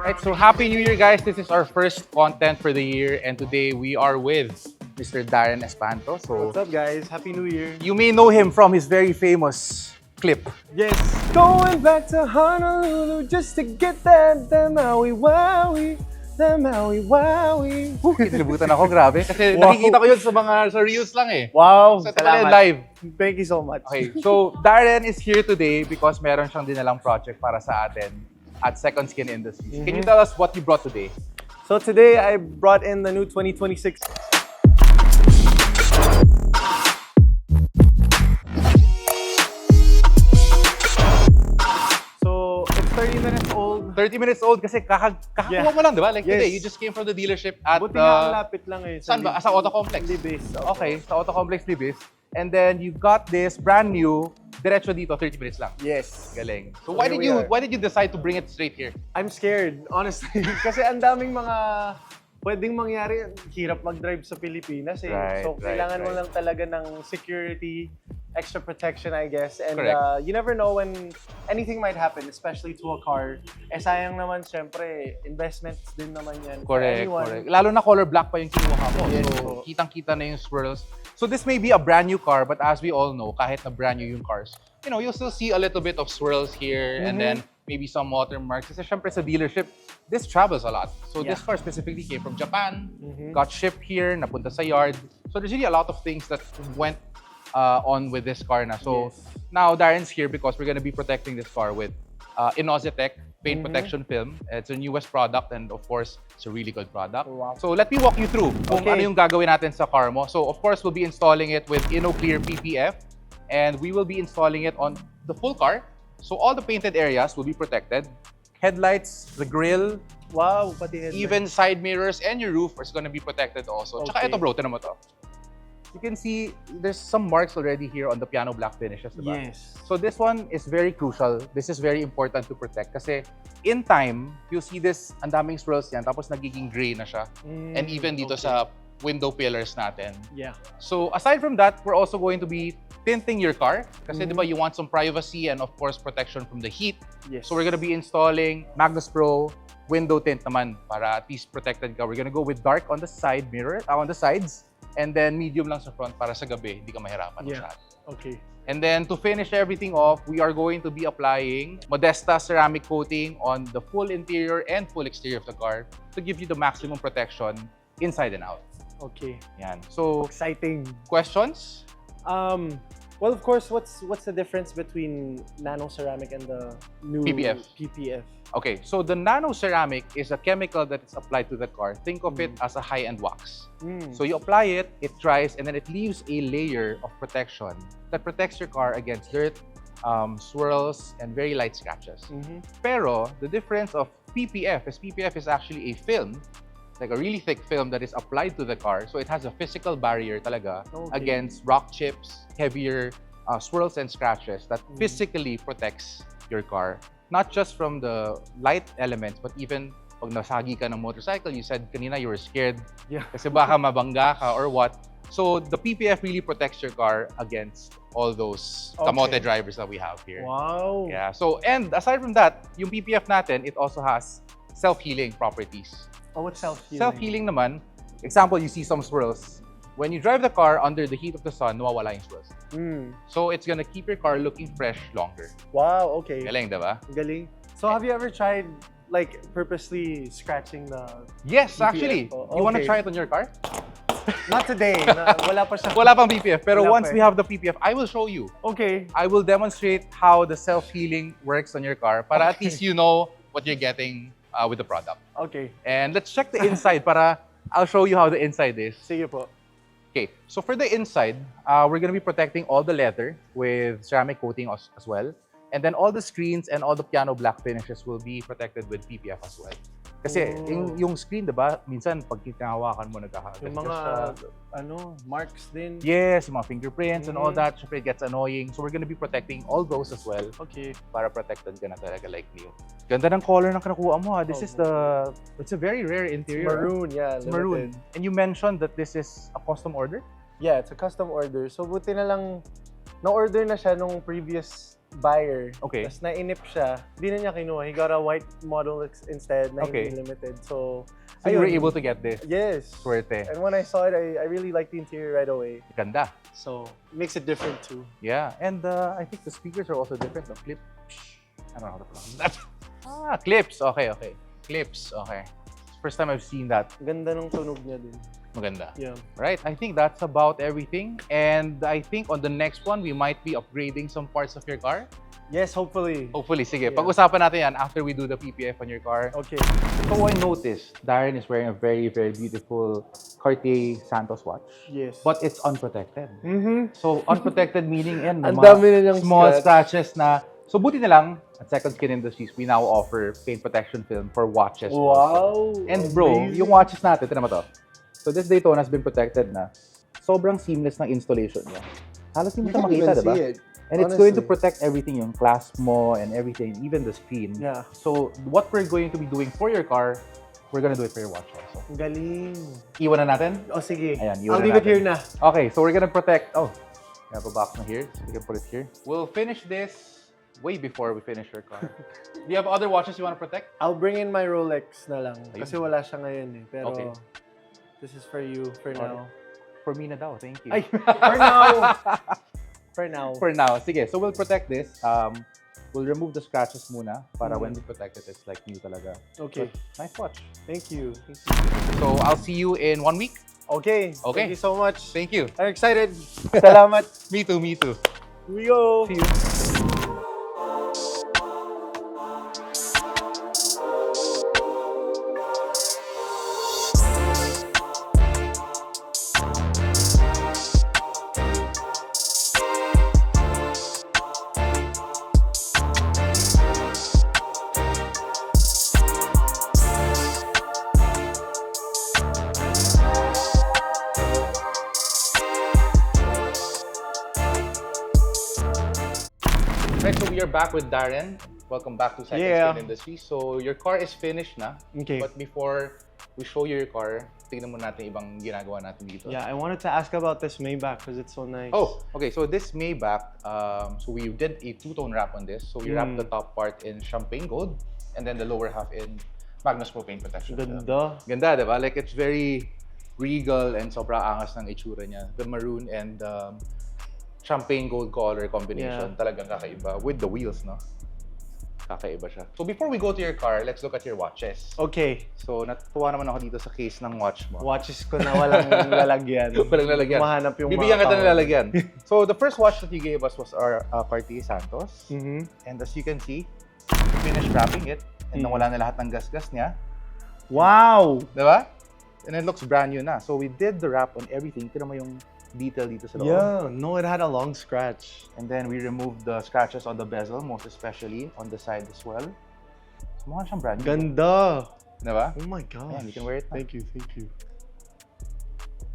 Right, so Happy New Year, guys. This is our first content for the year, and today we are with Mr. Darren Espanto. So, What's up, guys? Happy New Year. you may know him from his very famous clip. Yes. Going back to Honolulu just to get that Maui Wowie. The Maui Wowie. Kinilibutan ako, grabe. Kasi Wow. nakikita ko yun sa reels lang eh. Wow. So, ito pala yung live. Thank you so much. Okay, so Darren is here today because meron siyang dinalang project para sa atin at Second Skin Industries. Can you tell us what you brought today? So today I brought in the new 2026. So it's 30 minutes old. 30 minutes old kasi kakakuha Yeah. mo lang, di ba? Like Yes. today, you just came from the dealership at Buti nga ang lapit lang eh. saan ba? Sa Auto Complex? Libis. Okay, sa Auto Complex Libis. And then you got this brand new, diretso dito, 30 minutes lang. Yes. Galing. So So why here did we you are. why did you decide to bring it straight here? I'm scared, honestly. Kasi ang daming mga pwedeng mangyari. Hirap mag-drive sa Pilipinas eh. Right, So kailangan mo right. lang talaga ng security, extra protection, I guess. And Correct. you never know when anything might happen, especially to a car. Eh sayang naman, syempre, investments din naman yan. for Correct, anyone. correct. Lalo na color black pa yung kinuha mo. Yes, So, po. kitang-kita na yung swirls. So this may be a brand new car, but as we all know, kahit na brand new yung cars, you know, you'll still see a little bit of swirls here and then maybe some watermarks. Kasi syempre sa dealership, this travels a lot. So this Yeah. car specifically came from Japan, got shipped here, napunta sa yard. So there's really a lot of things that went on with this car na. So Yes. now Darren's here because we're gonna be protecting this car with Inozetek paint protection film. It's a newest product and of course, it's a really good product. Wow. So let me walk you through kung Okay. ano yung gagawin natin sa car mo. So of course, we'll be installing it with InoClear PPF and we will be installing it on the full car. So all the painted areas will be protected. Headlights, the grille, Wow, pati headlight. even side mirrors and your roof is gonna be protected also. Tsaka Okay. ito bro, tinan mo to. You can see there's some marks already here on the piano black finishes, diba? Yes. So this one is very crucial. This is very important to protect kasi in time, you see this, ang daming swirls yan, tapos nagiging gray na siya. And even dito sa window pillars natin. Yeah. So aside from that, we're also going to be tinting your car kasi diba you want some privacy and of course protection from the heat. Yes. So we're gonna be installing Magnus Pro window tint naman para at least protected ka. We're gonna go with dark on the side mirror, on the sides, and then medium lang sa front para sa gabi, hindi ka mahirapan Yeah. masyado. Okay. And then to finish everything off, we are going to be applying Modesta ceramic coating on the full interior and full exterior of the car to give you the maximum protection inside and out. Okay. Yan. So, Exciting. questions? Well, of course, what's the difference between nano ceramic and the new PPF? PPF? Okay, so the nano ceramic is a chemical that is applied to the car. Think of it as a high-end wax. So you apply it, it dries, and then it leaves a layer of protection that protects your car against dirt, swirls, and very light scratches. Pero the difference of PPF is actually a film, like a really thick film that is applied to the car. So it has a physical barrier talaga Okay. against rock chips, heavier swirls and scratches that physically protects your car. Not just from the light elements, but even pag nasagi ka ng motorcycle, you said kanina you were scared Yeah. kasi baka mabangga ka or what. So the PPF really protects your car against all those kamote Okay. drivers that we have here. Wow. Yeah. So, and aside from that, yung PPF natin, it also has self-healing properties. Oh, what's self-healing? Self-healing naman, example, you see some swirls. When you drive the car under the heat of the sun, nawawala yung swirls. So it's gonna keep your car looking fresh longer. Wow, okay. Galing, diba? Galing. So have you ever tried like purposely scratching the... Yes, PPF. actually. Oh, You wanna okay. try it on your car? Not today. Wala pa siya. Wala pang PPF, pero Wala once pa we eh. have the PPF, I will show you. Okay. I will demonstrate how the self-healing works on your car para at least you know what you're getting with the product. Okay. And let's check the inside para I'll show you how the inside is. Sige po. Okay, so for the inside, we're gonna be protecting all the leather with ceramic coating as well. And then all the screens and all the piano black finishes will be protected with PPF as well. Kasi yung screen, diba, minsan pag kinahawakan mo nagkakagat Yung ka mga siya. marks din. Yes, yung mga fingerprints and all that, syempre it gets annoying. So we're gonna be protecting all those as well Okay. para protected ka na talaga like Leo. Ganda ng color ng kinukuha mo ha. This is it's a very rare interior. Maroon, yeah. It's maroon. limited. And you mentioned that this is a custom order? Yeah, it's a custom order. So buti na lang na-order na siya nung previous buyer. Okay. Tapos nainip siya. Hindi na niya kinuha. He got a white model instead, na Okay. hindi limited. So you were ayun. able to get this. Yes. Swerte. And when I saw it, I really liked the interior right away. Ganda. So it makes it different too. Yeah, and I think the speakers are also different. The clip. I don't know how to pronounce that. Clips. Okay. Clips. Okay. First time I've seen that. Ganda ng tunog niya din. Maganda. Yeah. Right. I think that's about everything. And I think on the next one, we might be upgrading some parts of your car. Yes, hopefully. Hopefully. Sige. Yeah. Pag-usapan natin yan after we do the PPF on your car. Okay. So I noticed Darren is wearing a very, very beautiful Cartier Santos watch. Yes. But it's unprotected. Mm-hmm. So unprotected meaning yan. Ang dami na niyang small scratch. scratches na. So buti na lang, at Second Skin Industries, we now offer paint protection film for watches. Wow! Also. And bro, Amazing. yung watches natin, ito naman to. So this Daytona has been protected na. Sobrang seamless ng installation niya. Halos hindi mo siya makita, diba? And it's going to protect everything, yung clasp mo and everything, even the screen. Yeah. So what we're going to be doing for your car, we're gonna do it for your watch also. Galing. Iwan na natin? Oh, sige. Ayan, I'll leave it here na. Okay, so we're gonna protect. Oh, we have a box na here, so we can put it here. We'll finish this way before we finish your car. Do you have other watches you want to protect? I'll bring in my Rolex na lang. Ayun. Kasi wala siya ngayon eh. Pero Okay. this is for you for now. For me na daw, thank you. Ay, for now. For now. For now, sige. So we'll protect this. We'll remove the scratches muna para when we protect it, it's like new talaga. Okay. But nice watch. Thank you. So I'll see you in 1 week. Okay. Okay. Thank you so much. Thank you. I'm excited. Salamat. Me too, me too. Here we go. See you. Right, so we are back with Darren. Welcome back to Second Skin Industries. So your car is finished na. Okay. But before we show you your car, tignan mo natin ibang ginagawa natin dito. Yeah, I wanted to ask about this Maybach because it's so nice. Oh, okay. So this Maybach, so we did a two-tone wrap on this. So we wrapped the top part in champagne gold and then the lower half in Magnus Propane Protection. Ganda. Ganda, diba? Like it's very regal and sobra angas ng itsura niya. The maroon and champagne gold color combination, talagang kakaiba. With the wheels, no? Kakaiba siya. So before we go to your car, let's look at your watches. Okay. So natuwa naman ako dito sa case ng watch mo. Watches ko na walang lalagyan. Walang lalagyan. Mahanap yung Bibigyan mga kita ng tao. lalagyan. So the first watch that you gave us was our Cartier Santos. Mm-hmm. And as you can see, we finished wrapping it. And nawala na lahat ng gas-gas niya. Wow! Diba? And it looks brand new na. So we did the wrap on everything. Tignan mo yung detail dito sa loob. Yeah, no, it had a long scratch. And then we removed the scratches on the bezel, most especially on the side as well. So mukha siyang brand new. Ganda! Diba? Oh my gosh. Ayan, you can wear it na. Thank you, thank you.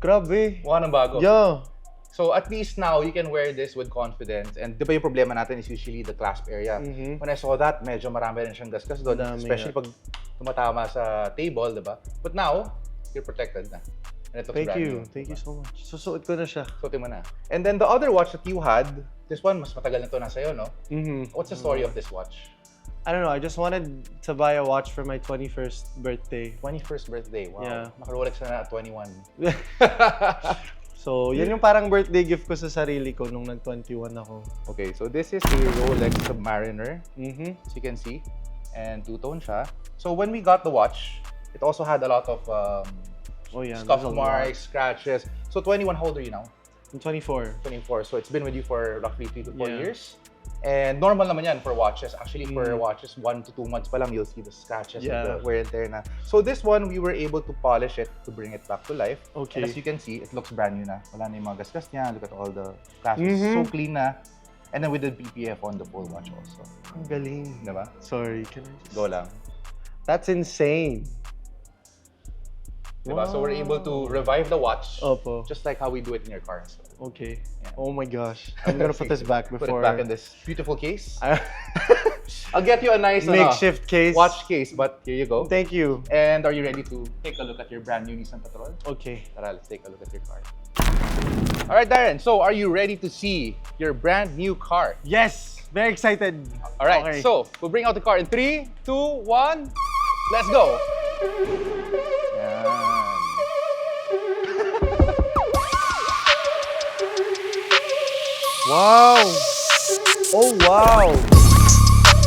Grabe. Mukha ng bago. Yeah. So at least now, you can wear this with confidence. And di ba yung problema natin is usually the clasp area. Mhm. When I saw that, medyo marami rin siyang gasgas doon. Dami Especially pag tumatama sa table, di ba? But now, you're protected na. And it looks Thank brand you. new, Thank diba? you so much. Susuot ko na siya. Suotin mo na. And then the other watch that you had, this one, mas matagal na to na sa'yo, no? Mm-hmm. What's the story of this watch? I don't know. I just wanted to buy a watch for my 21st birthday. 21st birthday. Wow. Yeah. Naka-Rolex na at 21. So, yan yung parang birthday gift ko sa sarili ko nung nag-21 ako. Okay, so this is a Rolex Submariner, Mm-hmm. as you can see. And two-tone siya. So when we got the watch, it also had a lot of Oh yeah, scuff there's a marks, scratches. So 21, how old are you now? lot. I'm 24. 24. So it's been with you for roughly 3 to 4 Yeah. years. And normal naman yan for watches. Actually, for watches, 1 to 2 months pa lang, you'll see the scratches and the wear and tear na. So this one, we were able to polish it to bring it back to life. Okay. And as you can see, it looks brand new na. Wala na yung mga gasgas niya. Look at all the clasps. So clean na. And then with the BPF on the full watch also. Ang galing. Diba? Sorry, can I just... Go lang. That's insane. Diba? So we're able to revive the watch. Opo. Just like how we do it in your car as well. Okay. Yeah. Oh my gosh. I'm gonna put this back Put before... it back in this beautiful case. I'll get you a nice makeshift case. watch case, but here you go. Thank you. And are you ready to take a look at your brand new Nissan Patrol? Okay. Tara, let's take a look at your car. All right, Darren. So are you ready to see your brand new car? Yes! Very excited. All right, Okay. so we'll bring out the car in 3, 2, 1. Let's go. Yan. Wow! Oh, wow!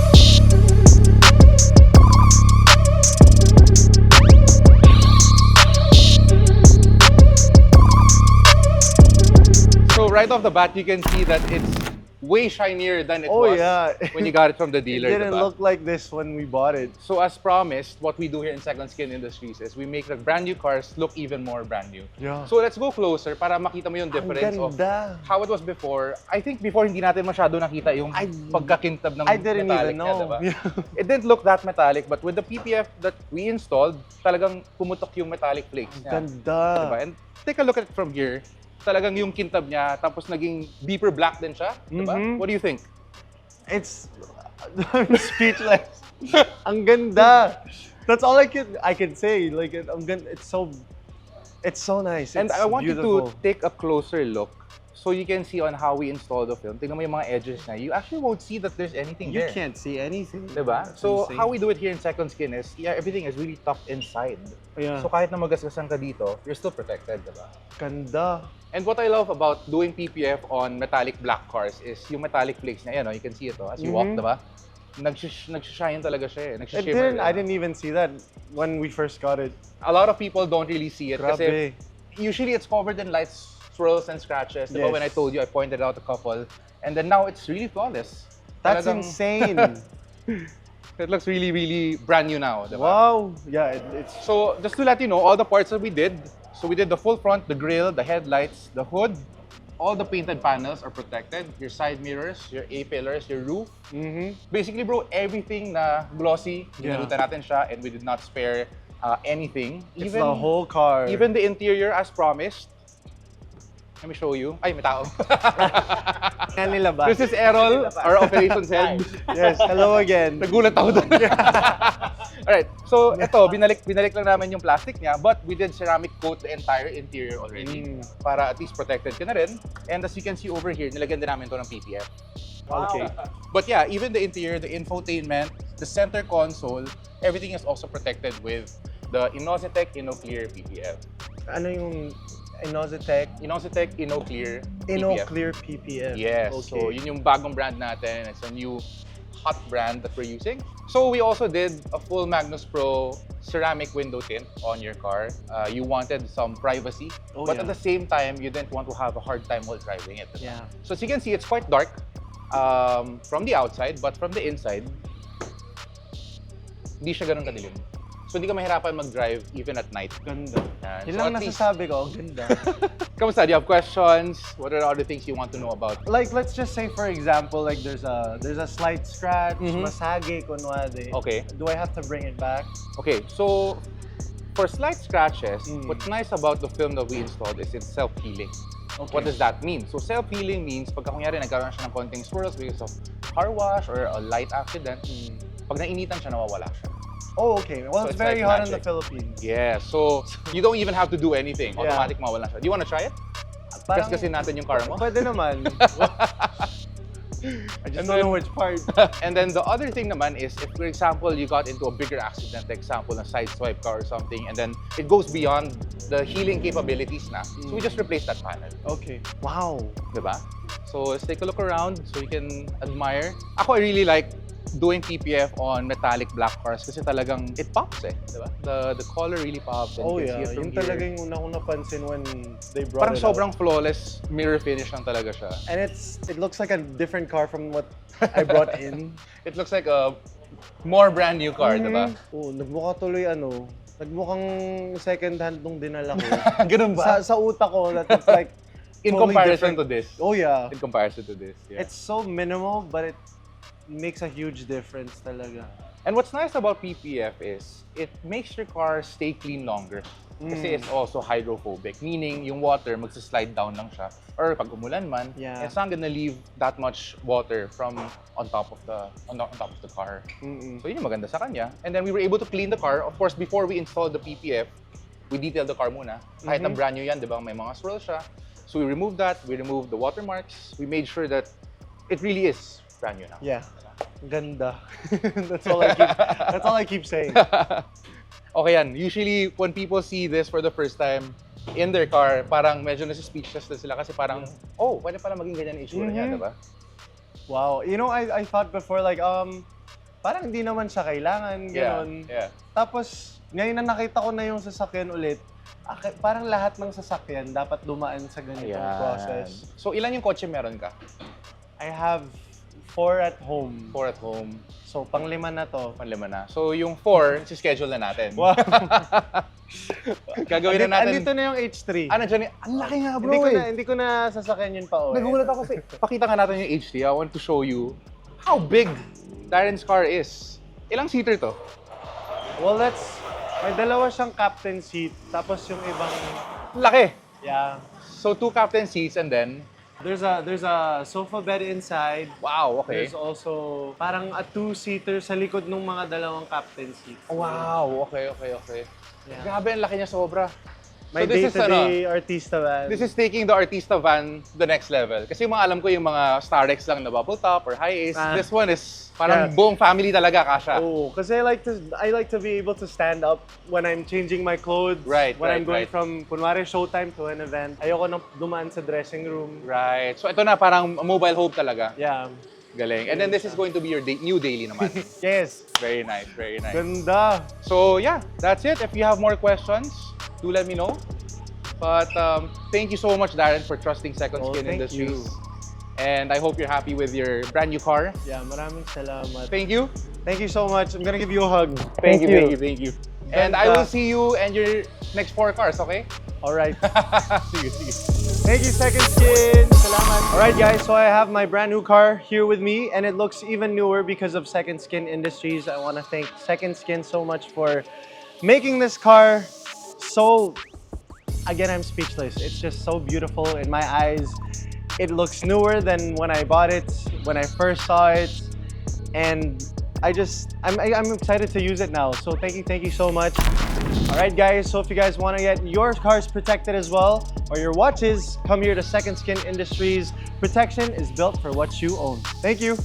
So right off the bat, you can see that it's way shinier than it was when you got it from the dealer. It didn't diba? look like this when we bought it. So as promised, what we do here in Second Skin Industries is we make the brand new cars look even more brand new. Yeah. So let's go closer para makita mo yung difference of how it was before. I think before hindi natin masyado nakita yung pagkakintab ng I didn't metallic even know. niya, diba? It didn't look that metallic, but with the PPF that we installed, talagang pumutok yung metallic flakes niya. Ganda. Diba? And take a look at it from here. Talagang yung kintab niya, tapos naging deeper black din siya. Diba? What do you think? It's... I'm speechless. Ang ganda. That's all I can say. Like, it's so nice. And It's I want beautiful. you to take a closer look so you can see on how we install the film. Tingnan mo yung mga edges niya. You actually won't see that there's anything You there. can't see anything. Diba? That's So insane. how we do it here in Second Skin is, everything is really tucked inside. Yeah. So kahit na magasgasan ka dito, you're still protected, diba? Ganda. And what I love about doing PPF on metallic black cars is yung metallic flakes niya. Yan, you can see it as you walk, diba? Nagshine talaga siya, nagshimmer. I didn't even see that when we first got it. A lot of people don't really see it kasi Grabe. usually it's covered in light swirls and scratches. Diba? Yes. When I told you, I pointed out a couple. And then now it's really flawless. That's Talagang- insane. It looks really, really brand new now. Diba? Wow. Yeah, it's... So just to let you know, all the parts that we did. So we did the full front, the grille, the headlights, the hood. All the painted panels are protected. Your side mirrors, your A-pillars, your roof. Basically, bro, everything na glossy, ginalutan natin siya, and we did not spare anything. It's the whole car. Even the interior, as promised. Let me show you. Ay, may tao. Yan nila ba? This is Errol, our operations head. Yes, hello again. Nagulat ako doon. Alright, so ito, binalik lang namin yung plastic niya, but we did ceramic coat the entire interior already para at least protected ka na rin. And as you can see over here, nilagyan din namin to ng PPF. Okay. But yeah, even the interior, the infotainment, the center console, everything is also protected with the Inozetek InoClear PPF. Ano yung Inozetek? Inozetek InoClear PPF. InoClear PPF. Yes, Okay. so yun yung bagong brand natin. It's a new hot brand that we're using. So we also did a full Magnus Pro ceramic window tint on your car. You wanted some privacy, but at the same time, you didn't want to have a hard time while driving it. Yeah. So as you can see, it's quite dark from the outside, but from the inside, hindi siya ganun kadilim. So hindi ka mahirapan mag-drive even at night. Ganda. Yan. Yun So lang at least- nasasabi ko, ang ganda. Kamusta? Do you have questions? What are the other things you want to know about? Like, let's just say, for example, like there's a slight scratch, masage, kunwari. Okay. Do I have to bring it back? Okay, so for slight scratches, what's nice about the film that we installed is it's self-healing. Okay. What does that mean? So self-healing means pagka kunyari nagkaroon siya ng konting swirls because of car wash or a light accident, pag nainitan siya, nawawala siya. Oh, okay. Well, So it's it's very like hot in the magic. Philippines. Yeah, so you don't even have to do anything. Automatic mawala siya. Do you want to try it? Parang- Kasi natin yung car mo? Pwede naman. I just don't know which part. And then the other thing naman is if, for example, you got into a bigger accident, example, a side swipe car or something, and then it goes beyond the healing capabilities na. So we just replace that panel. Okay. Wow. Diba? So let's take a look around so you can admire. Ako, I really like doing PPF on metallic black cars kasi talagang it pops eh. Diba? The color really pops. And Oh you can yeah, see it from yun here. talaga yung una kong napansin when they brought Parang it out. sobrang flawless mirror finish lang talaga siya. And it looks like a different car from what I brought in. It looks like a more brand new car, diba? Oh, nagmukha tuloy nagmukhang second hand nung dinala ko. Ganun ba? Sa utak ko that it's like In totally comparison different. to this. Oh yeah. In comparison to this, yeah. It's so minimal but it makes a huge difference talaga. And what's nice about PPF is it makes your car stay clean longer. Kasi it's also hydrophobic, meaning yung water magsa-slide down lang siya. Or pag umulan man, Yeah. it's not gonna leave that much water from on top of the car. So yun yung maganda sa kanya. And then we were able to clean the car. Of course, before we installed the PPF, we detailed the car muna. Kahit na brand new yan, di ba? May mga swirls siya. So we removed that. We removed the watermarks. We made sure that it really is brand new na. Yeah. Ganda. That's all I keep saying. Okay yan. Usually, when people see this for the first time in their car, parang medyo nasa-speechless na sila kasi parang, oh, pwede pala maging ganyan yung itsura niya, diba? Wow. You know, I thought before like, parang hindi naman siya kailangan, gano'n. Yeah. Tapos, ngayon na nakita ko na yung sasakyan ulit, parang lahat ng sasakyan dapat dumaan sa ganitong process. So, ilan yung kotse meron ka? I have 4 at home. 4 at home. So, pang-5 na to. Pang-5 na. So, yung 4, si-schedule na natin. Wow. Gagawin na natin. Andito na yung H3. Nandiyan ang laki nga bro Hindi ko na sasakyan yun pa uwi. Nagugulat ako kasi, pakita nga natin yung H3. I want to show you how big Darren's car is. Ilang seater to? Well, may dalawa siyang captain seat, tapos yung ibang... Laki! Yeah. So, 2 captain seats and then... There's a sofa bed inside. Wow, okay. There's also parang a 2-seater sa likod ng mga dalawang captain seats. Wow, okay. Yeah. Grabe, ang laki niya sobra. My day-to-day artista van. This is taking the artista van the next level. Kasi yung mga alam ko yung mga Starex lang na bubble top or high ace. This one is parang buong family talaga kasha. Oh, kasi I like to be able to stand up when I'm changing my clothes. Right, when I'm going from kunwari showtime to an event. Ayoko na dumaan sa dressing room. Right. So ito na parang mobile home talaga. Yeah. Galing. And then this is going to be your new daily naman. Yes. Very nice, very nice. Ganda. So yeah, that's it. If you have more questions, do let me know. But thank you so much, Darren, for trusting Second Skin Industries. And I hope you're happy with your brand new car. Yeah, maraming salamat. Thank you. Thank you so much. I'm gonna give you a hug. Thank you. And I will see you and your next 4 cars, okay? All right. Sige. Thank you, Second Skin. Salamat. All right, guys. So I have my brand new car here with me, and it looks even newer because of Second Skin Industries. I want to thank Second Skin so much for making this car so... Again, I'm speechless. It's just so beautiful in my eyes. It looks newer than when I bought it, when I first saw it, and I'm excited to use it now. So thank you so much. All right, guys. So if you guys want to get your cars protected as well, or your watches, come here to Second Skin Industries. Protection is built for what you own. Thank you.